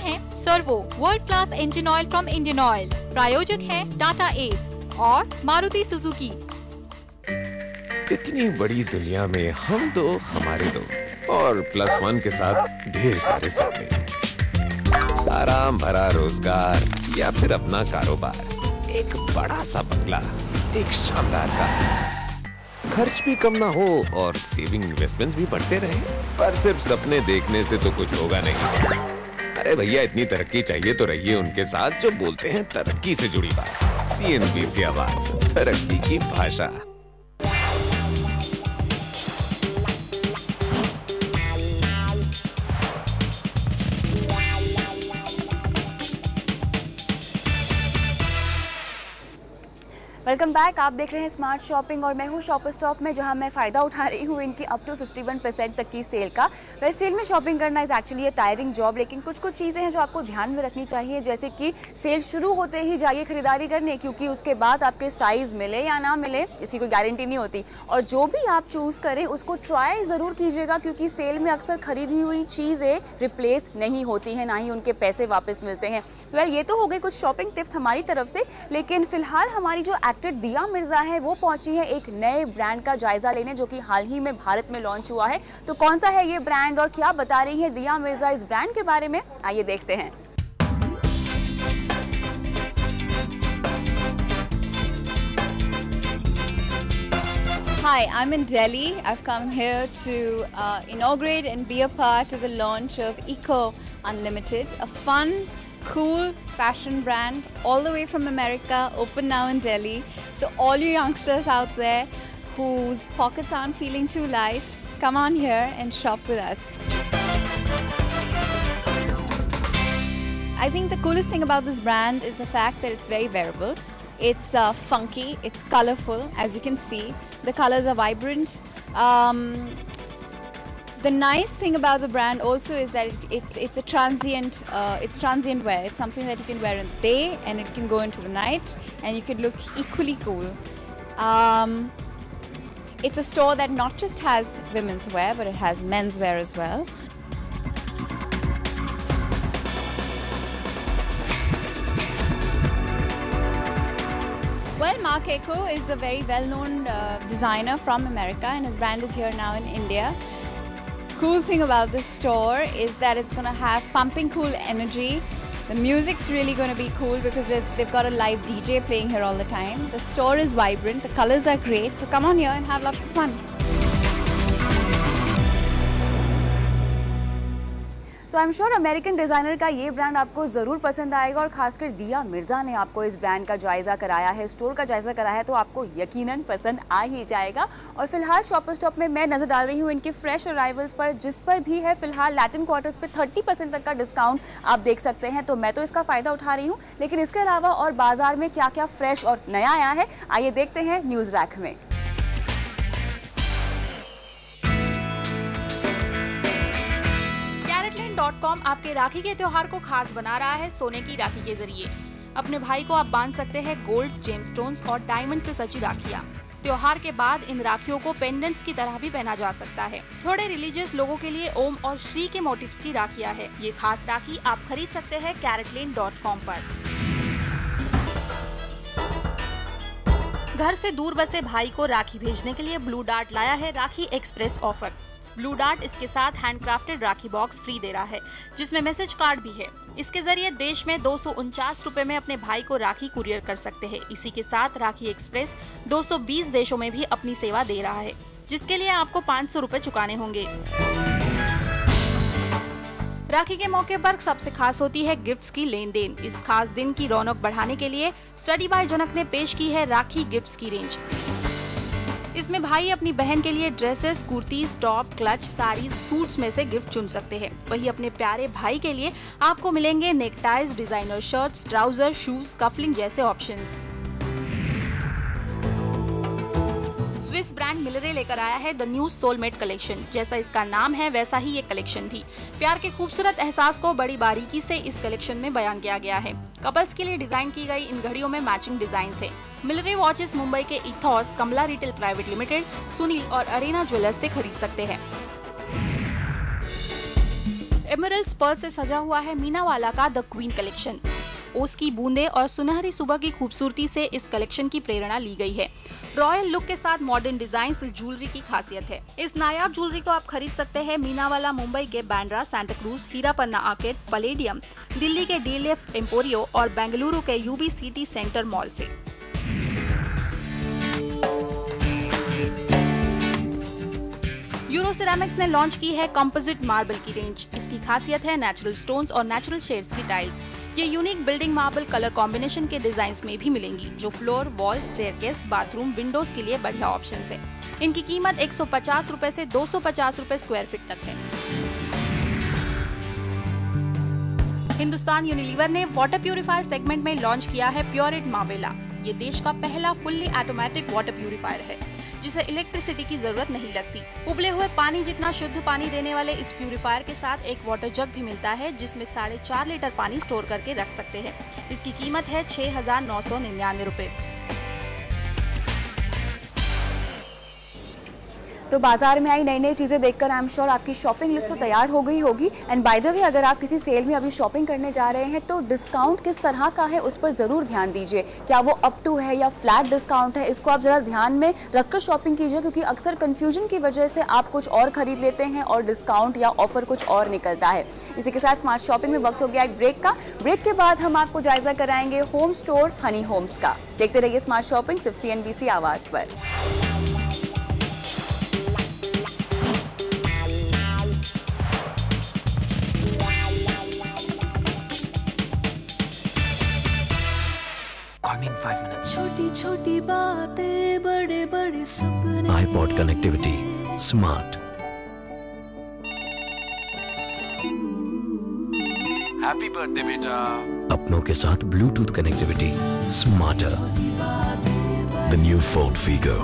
है servo world class engine oil from Indian oil. प्रायोजक है टाटा एस और मारुति सुजुकी। इतनी बड़ी दुनिया में हम दो हमारे दो और +1 के साथ ढेर सारे सपने, आराम भरा रोजगार या फिर अपना कारोबार, एक बड़ा सा बंगला, एक शानदार कार, खर्च भी कम ना हो और सेविंग इन्वेस्टमेंट्स भी बढ़ते रहे। पर सिर्फ सपने देखने से तो कुछ होगा नहीं। अरे भैया, इतनी तरक्की चाहिए तो रहिए उनके साथ जो बोलते हैं तरक्की से जुड़ी बात। CNBC आवाज, तरक्की की भाषा। Welcome back. आप देख रहे हैं स्मार्ट शॉपिंग और मैं हूं शॉपर स्टॉप में, जहां मैं फ़ायदा उठा रही हूं इनकी अप टू 51% तक की सेल का। वैसे सेल में शॉपिंग करना is actually A tiring job, लेकिन कुछ चीज़ें हैं जो आपको ध्यान में रखनी चाहिए। जैसे कि सेल शुरू होते ही जाइए खरीदारी करने, क्योंकि उसके बाद आपके साइज़ मिले या ना मिले इसकी कोई गारंटी नहीं होती। और जो भी आप चूज़ करें उसको ट्राई ज़रूर कीजिएगा, क्योंकि सेल में अक्सर खरीदी हुई चीज़ें रिप्लेस नहीं होती हैं, ना ही उनके पैसे वापस मिलते हैं। वेल, ये तो हो गए कुछ शॉपिंग टिप्स हमारी तरफ से, लेकिन फिलहाल हमारी जो एक्टर दिया मिर्जा है वो पहुंची है एक नए ब्रांड का जायजा लेने, जो कि हाल ही में भारत में लॉन्च हुआ है। तो कौन सा है ये ब्रांड और क्या बता रही है दिया मिर्जा इस ब्रांड के बारे में, आइए देखते हैं। Hi, I'm in Delhi. I've come here to inaugurate and be a part of the launch of Eco Unlimited, a fun, cool fashion brand all the way from America, open now in Delhi. So all you youngsters out there whose pockets aren't feeling too light, come on here and shop with us. I think the coolest thing about this brand is the fact that it's very wearable. It's funky, it's colorful, as you can see. The colors are vibrant. The nice thing about the brand also is that it's transient wear. It's something that you can wear in the day and it can go into the night and you can look equally cool. It's a store that not just has women's wear, but it has men's wear as well. Well, Marc Ecko is a very well-known designer from America, and his brand is here now in India. Cool thing about this store is that it's going to have pumping cool energy. The music's really going to be cool because they've got a live DJ playing here all the time. The store is vibrant, the colors are great, so come on here and have lots of fun. तो I am sure American designer का ये brand आपको ज़रूर पसंद आएगा, और खासकर दिया मिर्ज़ा ने आपको इस ब्रांड का जायज़ा कराया है, स्टोर का जायज़ा कराया है, तो आपको यकीनन पसंद आ ही जाएगा। और फिलहाल शॉपर स्टॉप में मैं नज़र डाल रही हूँ इनके फ्रेश अराइवल्स पर, जिस पर भी है फिलहाल लैटिन क्वार्टर्स पे 30% तक का डिस्काउंट आप देख सकते हैं। तो मैं तो इसका फ़ायदा उठा रही हूँ, लेकिन इसके अलावा और बाजार में क्या क्या फ्रेश और नया आया है, आइए देखते हैं न्यूज़ रैक में। CaratLane.com आपके राखी के त्योहार को खास बना रहा है सोने की राखी के जरिए। अपने भाई को आप बांध सकते हैं गोल्ड, जेमस्टोन्स और डायमंड से सजी राखियाँ। त्योहार के बाद इन राखियों को पेंडेंट्स की तरह भी पहना जा सकता है। थोड़े रिलीजियस लोगों के लिए ओम और श्री के मोटिव्स की राखियाँ है। ये खास राखी आप खरीद सकते हैं CaratLane.com पर। घर से दूर बसे भाई को राखी भेजने के लिए ब्लू डार्ट लाया है राखी एक्सप्रेस ऑफर। ब्लू डार्ट इसके साथ हैंडक्राफ्टेड राखी बॉक्स फ्री दे रहा है, जिसमें मैसेज कार्ड भी है। इसके जरिए देश में 249 रुपए में अपने भाई को राखी कुरियर कर सकते हैं। इसी के साथ राखी एक्सप्रेस 220 देशों में भी अपनी सेवा दे रहा है, जिसके लिए आपको 500 रुपए चुकाने होंगे। राखी के मौके पर सबसे खास होती है गिफ्ट्स की लेन देन। इस खास दिन की रौनक बढ़ाने के लिए स्टडी बाय जनक ने पेश की है राखी गिफ्ट्स की रेंज। इसमें भाई अपनी बहन के लिए dresses, kurtis, top, clutch, saris, suits में से गिफ्ट चुन सकते हैं। वहीं अपने प्यारे भाई के लिए आपको मिलेंगे neckties, designer shirts, trouser, shoes, cufflink जैसे ऑप्शंस। स्विस ब्रांड मिलरे लेकर आया है द न्यू सोलमेट कलेक्शन। जैसा इसका नाम है वैसा ही ये कलेक्शन भी। प्यार के खूबसूरत एहसास को बड़ी बारीकी से इस कलेक्शन में बयान किया गया है। कपल्स के लिए डिजाइन की गई इन घड़ियों में मैचिंग डिजाइन है। मिलरे वॉचेस मुंबई के इथॉस, कमला रिटेल प्राइवेट लिमिटेड, सुनील और अरेना ज्वेलर्स से खरीद सकते हैं। एमरल्ड्स पर्स से सजा हुआ है मीनावाला का द क्वीन कलेक्शन। ओस की बूंदे और सुनहरी सुबह की खूबसूरती से इस कलेक्शन की प्रेरणा ली गई है। रॉयल लुक के साथ मॉडर्न डिजाइन इस ज्वेलरी की खासियत है। इस नायाब ज्वेलरी को आप खरीद सकते हैं मीनावाला मुंबई के बैंड्रा, सांता क्रूज, हीरापन्ना आर्केड, पैलेडियम, दिल्ली के डीएलएफ एम्पोरियो और बेंगलुरु के यूबी सिटी सेंटर मॉल से। यूरोसेरामिक्स ने लॉन्च की है कंपोजिट मार्बल की रेंज। इसकी खासियत है नेचुरल स्टोन्स और नेचुरल शेड्स की टाइल्स। ये unique building marble colour combination के डिजाइन्स में भी मिलेंगी, जो floor, wall, staircase, bathroom, Windows के लिए बढ़िया ऑप्शंस है। इनकी कीमत 150 रुपए से 250 रुपए स्क्वायर फीट तक है। हिंदुस्तान यूनिलीवर ने वाटर प्यूरिफायर सेगमेंट में लॉन्च किया है प्योरिट मावेला। ये देश का पहला फुल्ली ऑटोमेटिक वाटर प्यूरिफायर है, जिसे इलेक्ट्रिसिटी की जरूरत नहीं लगती। उबले हुए पानी जितना शुद्ध पानी देने वाले इस प्यूरिफायर के साथ एक वाटर जग भी मिलता है, जिसमें 4.5 लीटर पानी स्टोर करके रख सकते हैं। इसकी कीमत है 6,999 रुपए। तो बाजार में आई नई नई चीज़ें देखकर आई एम श्योर आपकी शॉपिंग लिस्ट तो तैयार हो गई होगी। एंड बाय द वे, अगर आप किसी सेल में अभी शॉपिंग करने जा रहे हैं तो डिस्काउंट किस तरह का है उस पर ज़रूर ध्यान दीजिए। क्या वो अप टू है या फ्लैट डिस्काउंट है, इसको आप ज़रा ध्यान में रखकर शॉपिंग कीजिए, क्योंकि अक्सर कन्फ्यूजन की वजह से आप कुछ और खरीद लेते हैं और डिस्काउंट या ऑफर कुछ और निकलता है। इसी के साथ स्मार्ट शॉपिंग में वक्त हो गया एक ब्रेक का। ब्रेक के बाद हम आपको जायजा कराएंगे होम स्टोर हनी होम्स का। देखते रहिए स्मार्ट शॉपिंग सिर्फ CNBC आवाज़ पर। छोटी छोटी बातें बड़े बड़े सपने। iPod connectivity smart. Happy birthday बेटा। अपनों के साथ Bluetooth connectivity smarter. The new Ford Figo,